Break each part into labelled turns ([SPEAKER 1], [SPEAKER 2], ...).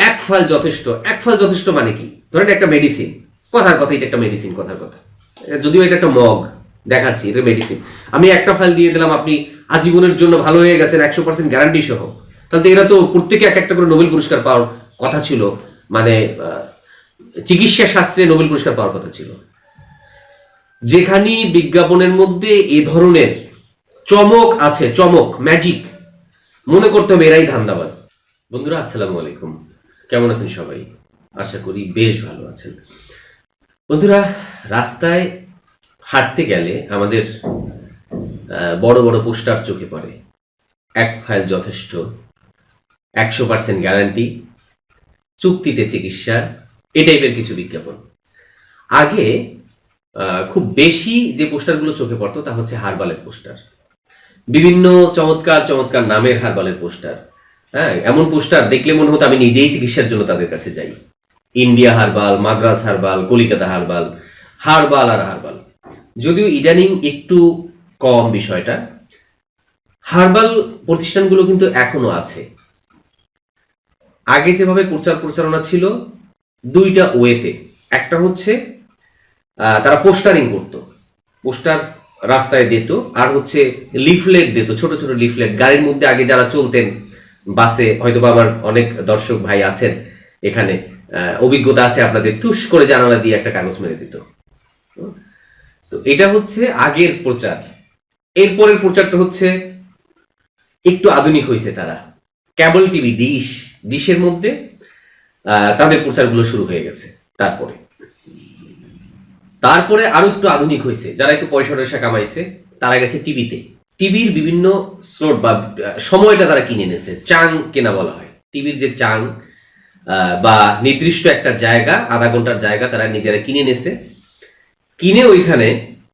[SPEAKER 1] এক ফাইল যথেষ্ট। এক ফাইল যথেষ্ট মানে কি? ধরেন একটা মেডিসিন, কথার কথা, এটা একটা মেডিসিন, কথার কথা, যদিও এটা একটা মগ দেখাচ্ছি, এটা মেডিসিন। আমি একটা ফাইল দিয়ে দিলাম, আপনি আজীবনের জন্য ভালো হয়ে গেছেন 100% গ্যারান্টি সহ। তাহলে এরা তো প্রত্যেকে এক একটা করে নোবেল পুরস্কার পাওয়ার কথা ছিল, মানে চিকিৎসা শাস্ত্রে নোবেল পুরস্কার পাওয়ার কথা ছিল। যেখানে বিজ্ঞাপনের মধ্যে এ ধরনের চমক আছে, চমক, ম্যাজিক, মনে করতে হবে এরাই ধান্দাবাজ। বন্ধুরা আসসালামু আলাইকুম, কেমন আছেন সবাই? আশা করি বেশ ভালো আছেন। বন্ধুরা, রাস্তায় হাঁটতে গেলে আমাদের বড় বড় পোস্টার চোখে পড়ে, এক ফাইল যথেষ্ট, 100% গ্যারান্টি, চুক্তিতে চিকিৎসা, এ টাইপের কিছু বিজ্ঞাপন। আগে খুব বেশি যে পোস্টারগুলো চোখে পড়তো তা হচ্ছে হার্বালের পোস্টার, বিভিন্ন চমৎকার চমৎকার নামের হার্বালের পোস্টার। হ্যাঁ, এমন পোস্টার দেখলে মনে হতো আমি নিজেই চিকিৎসার জন্য তাদের কাছে যাই। India herbal, Madras herbal, Calcutta herbal, herbal আর হার্বাল। যদিও ইদানিং একটু কম বিষয়টা, হার্বাল প্রতিষ্ঠানগুলো কিন্তু এখনো আছে। আগে যেভাবে প্রচার প্রচারণা ছিল দুইটা ওয়েতে, একটা হচ্ছে তারা পোস্টারিং করতো, পোস্টার রাস্তায় দিত, আর হচ্ছে লিফলেট দিত, ছোট ছোট লিফলেট গাড়ির মধ্যে। আগে যারা চলতেন বাসে, হয়তো বা আমার অনেক দর্শক ভাই আছেন এখানে, অভিজ্ঞতা আছে আপনাদের, টুস করে জানালা দিয়ে একটা কাগজ মেরে দিত। তো এটা হচ্ছে আগের প্রচার। এরপরের প্রচারটা হচ্ছে একটু আধুনিক হয়েছে, তারা কেবল টিভি, ডিশের মধ্যে তাদের প্রচারগুলো শুরু হয়ে গেছে। তারপরে আরো একটু আধুনিক হয়েছে, যারা একটু পয়সা টয়সা কামাইছে তারা গেছে টিভিতে। টিভির বিভিন্ন স্লট বা সময়টা তারা কিনে নিয়েছে, চাং কেনা বলা হয়। টিভির যে চাং বা নির্দিষ্ট একটা জায়গা, আধা ঘন্টার জায়গা তারা নিজেরা কিনে নিয়েছে, কিনে ওইখানে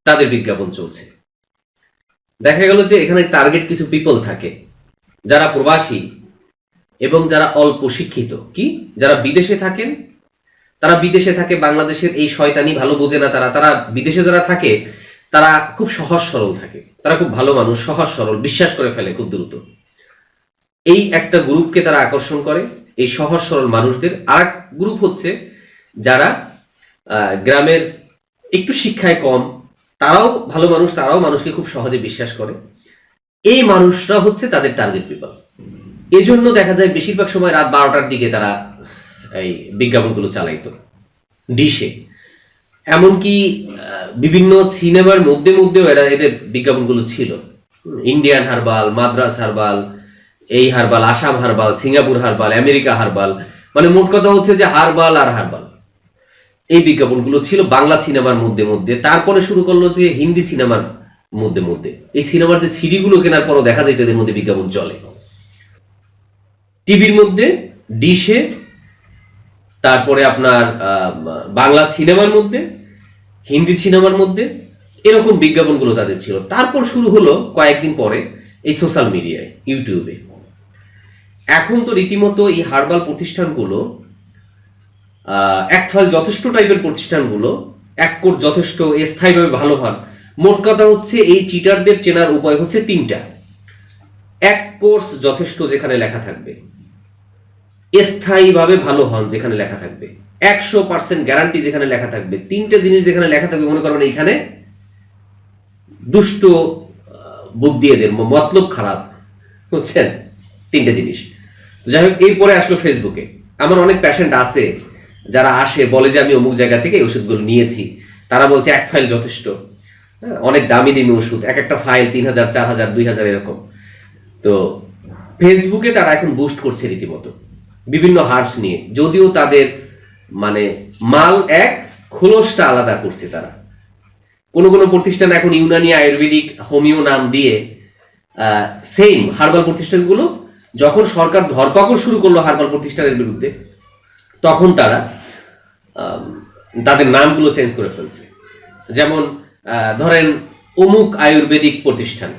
[SPEAKER 1] তাদের বিজ্ঞাপন চলছে। দেখা গেল যে এখানে টার্গেট কিছু পিপল থাকে, যারা প্রবাসী এবং যারা অল্প শিক্ষিত, কি যারা বিদেশে থাকেন, তারা বিদেশে থাকে, বাংলাদেশের এই শয়তানি ভালো বোঝে না তারা। তারা বিদেশে যারা থাকে তারা খুব সহজ সরল থাকে, তারা খুব ভালো মানুষ, সহজ সরল, বিশ্বাস করে ফেলে খুব দ্রুত। এই একটা গ্রুপকে তারা আকর্ষণ করে, এই সহজ সরল মানুষদের। আর এক গ্রুপ হচ্ছে যারা গ্রামের একটু শিক্ষায় কম, তারাও ভালো মানুষ, তারাও মানুষকে খুব সহজে বিশ্বাস করে। এই মানুষরা হচ্ছে তাদের টার্গেট পিপল। এজন্য দেখা যায় বেশিরভাগ সময় রাত 12টার দিকে তারা এই বিজ্ঞাপনগুলো চালাইতো ডিশে। এমনকি বিভিন্ন সিনেমার মধ্যে মধ্যেও এদের বিজ্ঞাপনগুলো ছিল। ইন্ডিয়ান হার্বাল, মাদ্রাস হার্বাল, এই herbal, Assam herbal, Singapore herbal, America herbal, মানে মোট কথা হচ্ছে যে হার্বাল আর হার্বাল, এই বিজ্ঞাপনগুলো ছিল বাংলা সিনেমার মধ্যে মধ্যে। তারপরে শুরু করলো যে হিন্দি সিনেমার মধ্যে মধ্যে। এই সিনেমার যে সিডিগুলো কেনার পরও দেখা যায় এদের মধ্যে বিজ্ঞাপন চলে, টিভির মধ্যে, ডিশে, তারপরে আপনার বাংলা সিনেমার মধ্যে, হিন্দি সিনেমার মধ্যে, এরকম বিজ্ঞাপনগুলো তাদের ছিল। তারপর শুরু হলো কয়েকদিন পরে এই সোশ্যাল মিডিয়ায়, ইউটিউবে। এখন তো রীতিমতো এই হার্বাল প্রতিষ্ঠানগুলো, এক ফাইল যথেষ্ট টাইপের প্রতিষ্ঠানগুলো, এক কোট যথেষ্ট, স্থায়ীভাবে ভালো হন। মোট কথা হচ্ছে এই চিটারদের চেনার উপায় হচ্ছে তিনটা। এক কোর্স যথেষ্ট যেখানে লেখা থাকবে, স্থায়ীভাবে ভালো হন যেখানে লেখা থাকবে, 100% গ্যারান্টি যেখানে লেখা থাকবে। তিনটে জিনিস যেখানে লেখা থাকবে, মনে করবেন এখানে দুষ্ট বুদ্ধি, এদের মতলব খারাপ, বুঝছেন? তিনটে জিনিস। তো যাই হোক, এরপরে আসলো ফেসবুকে। আমার অনেক পেশেন্ট আছে যারা আসে, বলে যে আমি অমুক জায়গা থেকে ওষুধগুলো নিয়েছি। তারা বলছে এক ফাইল যথেষ্ট, অনেক দামি দামি ওষুধ, এক একটা ফাইল 3000, 4000, 2000 এরকম। তো ফেসবুকে তারা এখন বুস্ট করছে রীতিমতো বিভিন্ন হার্বস নিয়ে, যদিও তাদের মানে মাল এক, খোলসটা আলাদা করছে তারা। কোন কোন প্রতিষ্ঠান এখন ইউনানি, আয়ুর্বেদিক, হোমিও নাম দিয়ে সেম হার্বাল প্রতিষ্ঠানগুলো, যখন সরকার ধরপাকড় শুরু করলো হার্বাল প্রতিষ্ঠানের বিরুদ্ধে, তখন তারা তাদের নামগুলো চেঞ্জ করে ফেলছে। যেমন ধরেন অমুক আয়ুর্বেদিক প্রতিষ্ঠান,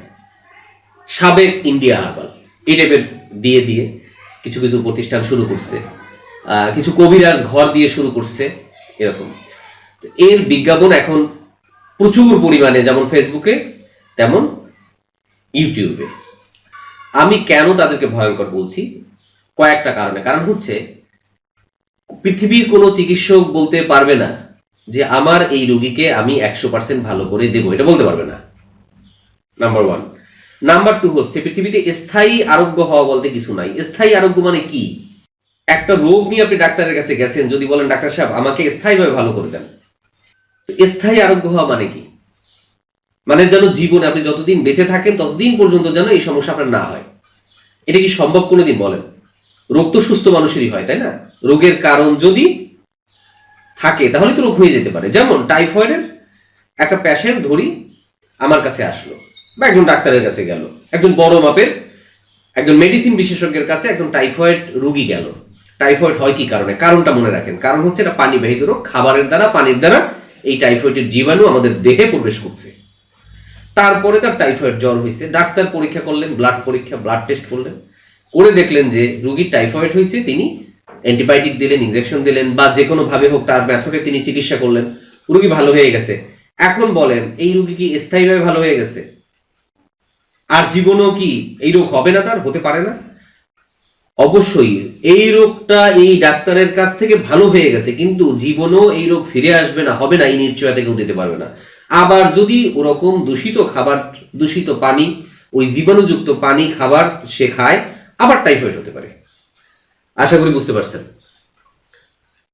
[SPEAKER 1] সাবেক ইন্ডিয়া হার্বাল, এই টাইপের দিয়ে দিয়ে কিছু কিছু প্রতিষ্ঠান শুরু করছে, কিছু কবিরাজ ঘর দিয়ে শুরু করছে, এরকম। এর বিজ্ঞাপন এখন প্রচুর পরিমাণে, যেমন ফেসবুকে তেমন ইউটিউবে। আমি কেন তাদেরকে ভয়ঙ্কর বলছি? কয়েকটা কারণে। কারণ হচ্ছে পৃথিবীর কোনো চিকিৎসক বলতে পারবে না যে আমার এই রোগীকে আমি 100% ভালো করে দেবো, এটা বলতে পারবে না, নাম্বার ওয়ান। নাম্বার টু হচ্ছে পৃথিবীতে স্থায়ী আরোগ্য হওয়া বলতে কিছু নাই। স্থায়ী আরোগ্য মানে কি? একটা রোগ নিয়ে আপনি ডাক্তারের কাছে গেছেন, যদি বলেন ডাক্তার সাহেব আমাকে স্থায়ীভাবে ভালো করে দেন, স্থায়ী আরোগ্য হওয়া মানে কি? মানে যেন জীবনে আপনি যতদিন বেঁচে থাকেন ততদিন পর্যন্ত যেন এই সমস্যা আপনার না হয়। এটা কি সম্ভব কোনোদিন বলেন? রোগ তো সুস্থ মানুষেরই হয়, তাই না? রোগের কারণ যদি থাকে তাহলে তো রোগ হয়ে যেতে পারে। যেমন টাইফয়েডের একটা পেশেন্ট ধরি আমার কাছে আসলো, বা একজন ডাক্তারের কাছে গেল, একজন বড় মাপের একজন মেডিসিন বিশেষজ্ঞের কাছে একজন টাইফয়েড রোগী গেল। টাইফয়েড হয় কি কারণে? কারণটা মনে রাখেন। কারণ হচ্ছে এটা পানিবাহিত রোগ, খাবারের দ্বারা, পানির দ্বারা এই টাইফয়েডের জীবাণু আমাদের দেহে প্রবেশ করছে। তারপরে তার টাইফয়েড জ্বর হয়েছে, ডাক্তার পরীক্ষা করলেন, ব্লাড পরীক্ষা, ব্লাড টেস্ট করলেন, করে দেখলেন যে রোগীর টাইফয়েড হয়েছে। তিনি অ্যান্টিবায়োটিক দিলেন, ইনজেকশন দিলেন, বা যে কোনো ভাবে হোক তার মেথডে তিনি চিকিৎসা করলেন, রোগী ভালো হয়ে গেছে। এখন বলেন এই রোগী কি স্থায়ীভাবে ভালো হয়ে গেছে? আর জীবনও কি এই রোগ হবে না? তার হতে পারে না। অবশ্যই এই রোগটা এই ডাক্তারের কাছ থেকে ভালো হয়ে গেছে, কিন্তু জীবনও এই রোগ ফিরে আসবে না, হবে না, এই নিশ্চয়তা কেউ দিতে পারবে না। আবার যদি ওরকম দূষিত খাবার, দূষিত পানি, ওই জীবাণুযুক্ত পানি খাবার সে খায়, আবার টাইফয়েড হতে পারে। আশা করি বুঝতে পারছেন।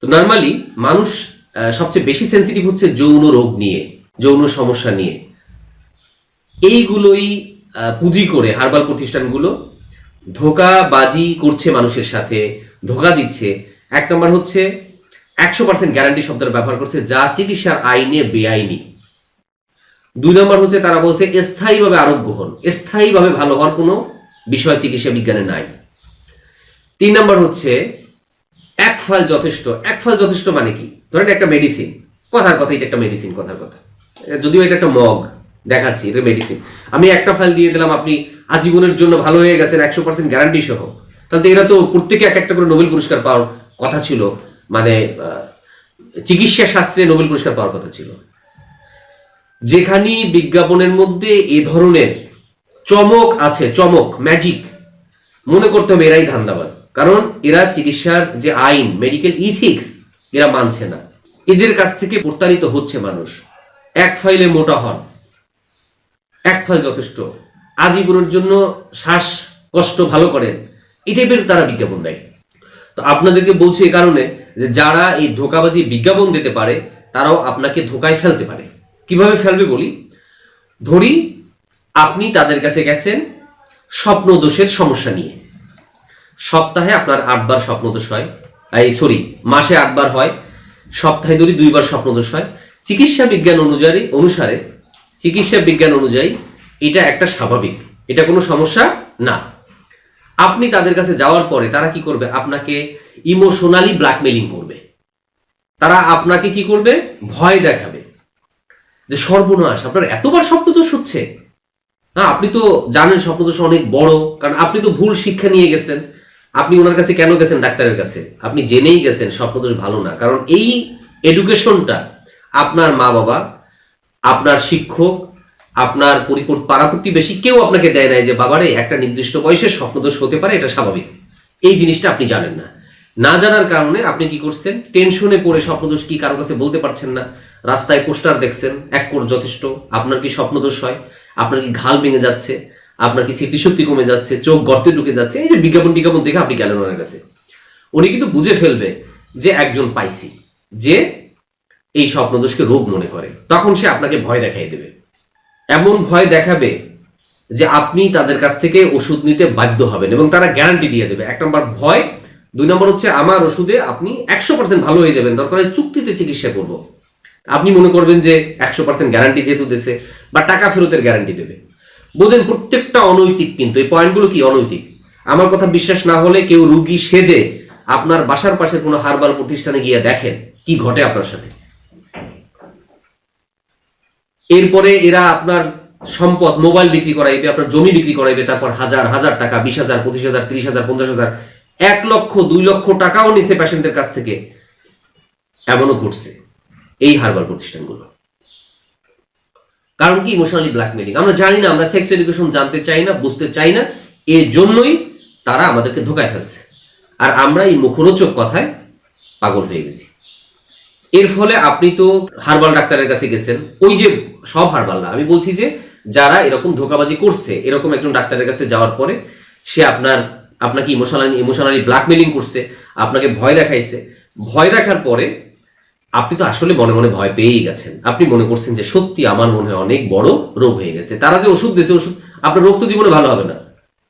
[SPEAKER 1] তো নরমালি মানুষ সবচেয়ে বেশি সেন্সিটিভ হচ্ছে যৌন রোগ নিয়ে, যৌন সমস্যা নিয়ে। এইগুলোই পুঁজি করে হার্বাল প্রতিষ্ঠানগুলো ধোঁকাবাজি করছে, মানুষের সাথে ধোঁকা দিচ্ছে। এক নম্বর হচ্ছে 100% গ্যারান্টি শব্দটা ব্যবহার করছে, যা চিকিৎসার আইনে বেআইনি। দুই নম্বর হচ্ছে তারা বলছে স্থায়ীভাবে আরোগ্য হন, স্থায়ীভাবে ভালো হওয়ার কোনো বিষয় চিকিৎসা বিজ্ঞানে নাই। তিন নম্বর হচ্ছে এক ফাইল যথেষ্ট। এক ফাইল যথেষ্ট মানে কি? ধরেন একটা মেডিসিন, কথার কথা এটা একটা মেডিসিন, কথার কথা, যদিও এটা একটা মগ দেখাচ্ছি, এটা মেডিসিন, আমি একটা ফাইল দিয়ে দিলাম, আপনি আজীবনের জন্য ভালো হয়ে গেছেন 100% গ্যারান্টি সহ। তাহলে তো এরা তো প্রত্যেকে এক একটা করে নোবেল পুরস্কার পাওয়ার কথা ছিল, মানে চিকিৎসা শাস্ত্রে নোবেল পুরস্কার পাওয়ার কথা ছিল। যেখানে বিজ্ঞাপনের মধ্যে এ ধরনের চমক আছে, চমক, ম্যাজিক, মনে করতে হবে এরাই ধান্দাবাজ। কারণ এরা চিকিৎসার যে আইন, মেডিকেল ইথিক্স, এরা মানছে না। এদের কাছ থেকে প্রতারিত হচ্ছে মানুষ। এক ফাইলে মোটা হন, এক ফাইল যথেষ্ট, আজীবনের জন্য শ্বাস কষ্ট ভালো করেন, এই টাইপের তারা বিজ্ঞাপন দেয়। তো আপনাদেরকে বলছি এই কারণে যে যারা এই ধোঁকাবাজি বিজ্ঞাপন দিতে পারে তারাও আপনাকে ধোঁকায় ফেলতে পারে। কিভাবে ফেলবে বলি। ধরি আপনি তাদের কাছে গেছেন স্বপ্ন দোষের সমস্যা নিয়ে, সপ্তাহে আপনার 8 বার স্বপ্ন দোষ হয়, মাসে 8 বার হয়, সপ্তাহে ধরি 2 বার স্বপ্ন দোষ হয়। চিকিৎসা বিজ্ঞান অনুযায়ী এটা একটা স্বাভাবিক, এটা কোনো সমস্যা না। আপনি তাদের কাছে যাওয়ার পরে তারা কি করবে? আপনাকে ইমোশনালি ব্ল্যাকমেইলিং করবে। তারা আপনাকে কি করবে? ভয় দেখাবে যে সর্বনাশ, আপনার এতবার স্বপ্নদোষ হচ্ছে। হ্যাঁ, আপনি তো জানেন স্বপ্নদোষ অনেক বড়, কারণ আপনি তো ভুল শিক্ষা নিয়ে গেছেন। আপনি ওনার কাছে কেন গেছেন? ডাক্তারের কাছে আপনি জেনেই গেছেন স্বপ্নদোষ ভালো না। কারণ এই এডুকেশনটা আপনার মা বাবা, আপনার শিক্ষক, আপনার পাড়া প্রতিবেশী কেউ আপনাকে দেয় নাই যে বাবারে একটা নির্দিষ্ট বয়সে স্বপ্নদোষ হতে পারে, এটা স্বাভাবিক। এই জিনিসটা আপনি জানেন না। না জানার কারণে আপনি কি করছেন? টেনশনে পড়ে স্বপ্নদোষ কি কারো কাছে বলতে পারছেন না। রাস্তায় পোস্টার দেখছেন 1 কোট যথেষ্ট। আপনার কি স্বপ্নদোষ হয়? আপনার কি ঘাল ভেঙে যাচ্ছে? আপনার কি স্মৃতিশক্তি কমে যাচ্ছে? চোখ গর্তে ঢুকে যাচ্ছে? এই যে বিজ্ঞাপন দেখে আপনি গেলেন ওনার কাছে, উনি কিন্তু বুঝে ফেলবে যে একজন পাইছি যে এই স্বপ্নদোষকে রোগ মনে করে। তখন সে আপনাকে ভয় দেখাই দেবে, এমন ভয় দেখাবে যে আপনি তাদের কাছ থেকে ওষুধ নিতে বাধ্য হবেন, এবং তারা গ্যারান্টি দিয়ে দেবে। 1 নম্বর ভয়, 2 নম্বর হচ্ছে আমার ওষুধে আপনি 100% ভালো হয়ে যাবেন, দরকার হয় চুক্তিতে চিকিৎসা করব। আপনি মনে করবেন যে 100% গ্যারান্টি যেহেতু দেশে, বা টাকা ফেরতের গ্যারান্টি দেবে। বোঝেন, প্রত্যেকটা অনৈতিক, কিন্তু এই পয়েন্টগুলো কি অনৈতিক। আমার কথা বিশ্বাস না হলে কেউ রুগী সেজে আপনার বাসার পাশে কোনো হার্বাল প্রতিষ্ঠানে গিয়ে দেখেন কি ঘটে আপনার সাথে। এরপরে এরা আপনার সম্পদ, মোবাইল বিক্রি করাইবে, আপনার জমি বিক্রি করাইবে, তারপর হাজার হাজার টাকা, 20,000, 25,000, 30,000, 50,000, 1 লক্ষ 2 লক্ষ টাকাও নিছে পেশেন্টের কাছ থেকে। এমনও ঘটছে এই হার্বাল প্রতিষ্ঠানগুলো। কারণ কি? Emotionally blackmailing. আমরা জানি না, আমরা সেক্স এডুকেশন জানতে চাই না, বুঝতে চাই না, এর জন্যই তারা আমাদেরকে ধোঁকায় ফেলছে। আর আমরা এই মুখরোচক কথায় পাগল হয়ে গেছি। এর ফলে আপনি তো হার্বাল ডাক্তারের কাছে গেছেন, ওই যে সব হার্বাল না, আমি বলছি যে যারা এরকম ধোঁকাবাজি করছে, এরকম একজন ডাক্তারের কাছে যাওয়ার পরে সে আপনাকে ইমোশনালি ব্ল্যাকমেলিং করছে, আপনাকে ভয় দেখাইছে। ভয় দেখার পরে আপনি তো আসলে মনে মনে ভয় পেয়েই গেছেন। আপনি মনে করছেন যে সত্যি আমার মনে হয় অনেক বড় রোগ হয়ে গেছে। তারা যে ওষুধ দিয়েছে, ওষুধ আপনার রোগ তো জীবনে ভালো হবে না,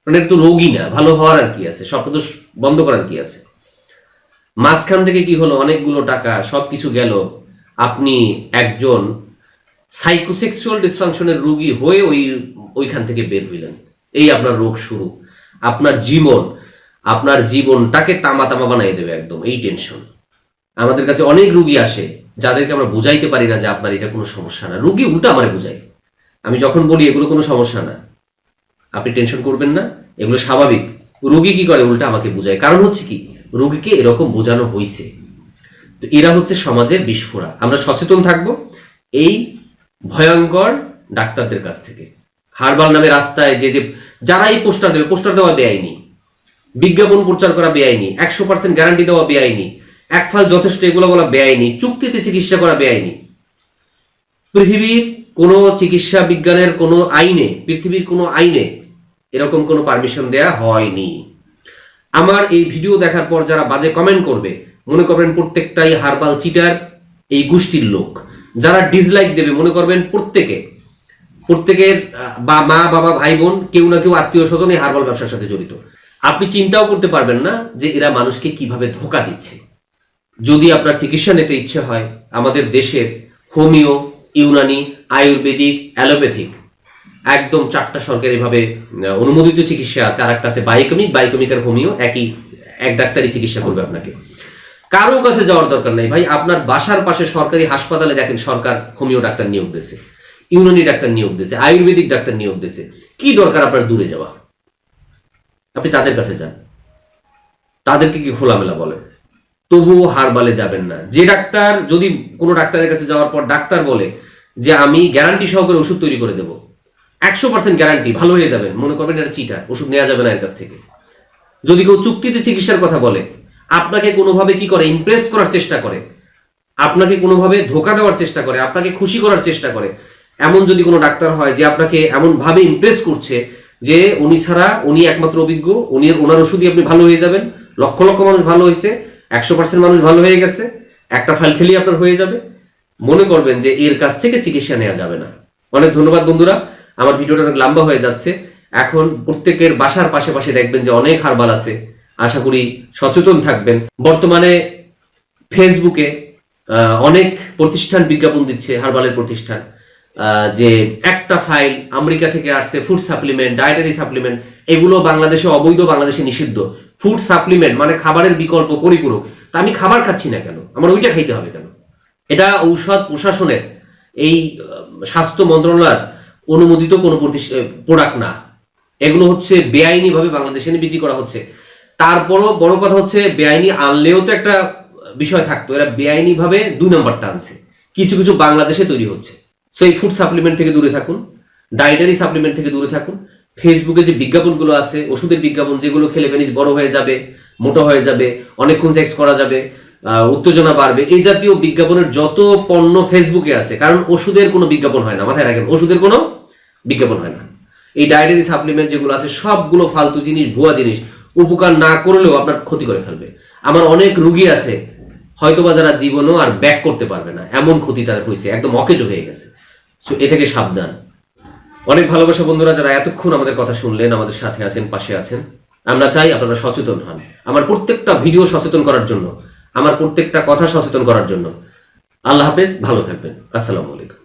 [SPEAKER 1] মানে এটা তো রোগই না, ভালো হওয়ার আর কি আছে, স্বপ্ন তো বন্ধ করার কি আছে। মাঝখান থেকে কি হলো, অনেকগুলো টাকা সবকিছু গেল, আপনি একজন সাইকোসেক্সুয়াল ডিসফাংশনের রোগী হয়ে ওইখান থেকে বের হইলেন। এই আপনার রোগ শুরু। আপনার জীবনটাকে তামা তামা বানিয়ে দেবে একদম এই টেনশন। আমাদের কাছে অনেক রুগী আসে যাদেরকে আমরা বুঝাইতে পারি না যে আপনার এটা কোনো সমস্যা না। রুগী উল্টা আমারে বুঝাই, আমি যখন বলি এগুলো কোনো সমস্যা না, আপনি টেনশন করবেন না, এগুলো স্বাভাবিক, রুগী কি করে উল্টা আমাকে বুঝায়। কারণ হচ্ছে কি, রুগীকে এরকম বোঝানো হয়েছে। তো এরা হচ্ছে সমাজের বিস্ফোরা। আমরা সচেতন থাকবো এই ভয়ঙ্কর ডাক্তারদের কাছ থেকে। হার্বাল নামে রাস্তায় যারা এই পোস্টার দেবে, পোস্টার দেওয়া বেআইনি, বিজ্ঞাপন প্রচার করা বেআইনি, 100% গ্যারান্টি দেওয়া বেআইনি, এক ফাল যথেষ্ট এগুলো বলা বেআইনি, চুক্তিতে চিকিৎসা করা বেআইনি। পৃথিবীর কোন চিকিৎসা বিজ্ঞানের কোন আইনে, পৃথিবীর কোন আইনে এরকম কোনো পারমিশন দেয়া হয়নি। আমার এই ভিডিও দেখার পর যারা বাজে কমেন্ট করবে, মনে করবেন প্রত্যেকটাই হার্বাল চিটার, এই গোষ্ঠীর লোক। যারা ডিসলাইক দেবে, মনে করবেন প্রত্যেকের বা মা বাবা ভাই বোন কেউ না কেউ আত্মীয় স্বজন এই হার্বাল ব্যবসার সাথে জড়িত। আপনি চিন্তাও করতে পারবেন না যে এরা মানুষকে কিভাবে ধোঁকা দিচ্ছে। যদি আপনার চিকিৎসা নিতে ইচ্ছে হয়, আমাদের দেশের হোমিও, ইউনানি, আয়ুর্বেদিক, অ্যালোপ্যাথিক একদম 4টা সরকারিভাবে অনুমোদিত চিকিৎসা আছে। আর একটা আছে বায়োকেমিক আর হোমিও, এক ডাক্তারই চিকিৎসা করবে আপনাকে। কারো কাছে যাওয়ার দরকার নাই ভাই। আপনার বাসার পাশে সরকারি হাসপাতালে দেখেন সরকার হোমিও ডাক্তার নিয়োগ দিয়েছে, ইউনানি ডাক্তার নিয়োগ দিয়েছে, আয়ুর্বেদিক ডাক্তার নিয়োগ দিয়েছে। কি দরকার আপনার দূরে যাওয়া? আপনি তাদের কাছে যান, তাদেরকে কি খোলামেলা বলেন। তবুও হারবালে যাবেন না। যে ডাক্তার, যদি কোনো ডাক্তারের কাছে যাওয়ার পর ডাক্তার বলে যে আমি গ্যারান্টি সহকারে ওষুধ তৈরি করে দেবো, 100% গ্যারান্টি, ভালো হয়ে যাবেন, মনে করবেন এটা চিটার, ওষুধ নেওয়া যাবে না এর কাছ থেকে। যদি কেউ চুক্তিতে চিকিৎসার কথা বলে, আপনাকে কোনোভাবে কি করে, ইমপ্রেস করার চেষ্টা করে, আপনাকে কোনোভাবে ধোকা দেওয়ার চেষ্টা করে, আপনাকে খুশি করার চেষ্টা করে, এমন যদি কোনো ডাক্তার হয় যে আপনাকে এমন ভাবে ইমপ্রেস করছে যে উনি একমাত্র অভিজ্ঞ, ওনার ওষুধই আপনি ভালো হয়ে যাবেন, লক্ষ লক্ষ মানুষ ভালো হয়েছে, 100% মানুষ ভালো হয়ে গেছে, একটা ফাইল খেলেই আপনার হয়ে যাবে, মনে করবেন যে এর কাছ থেকে চিকিৎসা নেওয়া যাবে না। অনেক ধন্যবাদ বন্ধুরা, আমার ভিডিওটা অনেক লম্বা হয়ে যাচ্ছে। এখন প্রত্যেকের বাসার পাশে দেখবেন যে অনেক হার্বাল আছে। আশা করি সচেতন থাকবেন। বর্তমানে ফেসবুকে অনেক প্রতিষ্ঠান বিজ্ঞাপন দিচ্ছে, হার্বালের প্রতিষ্ঠান, যে একটা ফাইল আমেরিকা থেকে আসছে, ফুড সাপ্লিমেন্ট, ডায়েটারি সাপ্লিমেন্ট, এগুলো বাংলাদেশে অবৈধ, বাংলাদেশে নিষিদ্ধ। ফুড সাপ্লিমেন্ট মানে খাবারের বিকল্প, পরিপূরক। তা আমি খাবার খাচ্ছি না কেন, আমার ওইটা খাইতে হবে কেন? এটা ঔষধ প্রশাসনের, এই স্বাস্থ্য মন্ত্রণালয়ের অনুমোদিত কোনো প্রোডাক্ট না। এগুলো হচ্ছে বেআইনি ভাবে বাংলাদেশে বিক্রি করা হচ্ছে। তারপরও বড় কথা হচ্ছে, বেআইনি আনলেও তো একটা বিষয় থাকতো, এরা বেআইনি ভাবে 2 নম্বরটা আনছে। কিছু কিছু বাংলাদেশে তৈরি হচ্ছে। সো এই ফুড সাপ্লিমেন্ট থেকে দূরে থাকুন, ডায়েটারি সাপ্লিমেন্ট থেকে দূরে থাকুন। ফেসবুকে যে বিজ্ঞাপনগুলো আছে, ওষুধের বিজ্ঞাপন, যেগুলো খেলে পেনিস বড় হয়ে যাবে, মোটা হয়ে যাবে, অনেকক্ষণ সেক্স করা যাবে, উত্তেজনা বাড়বে, এই জাতীয় বিজ্ঞাপনের যত পণ্য ফেসবুকে আছে, কারণ ওষুধের কোনো বিজ্ঞাপন হয় না, মাথায় রাখেন, ওষুধের কোনো বিজ্ঞাপন হয় না। এই ডায়েটারি সাপ্লিমেন্ট যেগুলো আছে সবগুলো ফালতু জিনিস, ভুয়া জিনিস, উপকার না করলেও আপনার ক্ষতি করে ফেলবে। আমার অনেক রুগী আছে হয়তোবা যারা জীবনও আর ব্যাক করতে পারবে না, এমন ক্ষতি তাদের হয়েছে, একদম অকেজো হয়ে গেছে। সো এ থেকে সাবধান। অনেক ভালোবাসা বন্ধুরা, যারা এতক্ষণ আমাদের কথা শুনলেন, আমাদের সাথে আছেন, পাশে আছেন। আমরা চাই আপনারা সচেতন হন, আমার প্রত্যেকটা ভিডিও সচেতন করার জন্য, আমার প্রত্যেকটা কথা সচেতন করার জন্য। আল্লাহ হাফেজ, ভালো থাকবেন, আসসালামু আলাইকুম।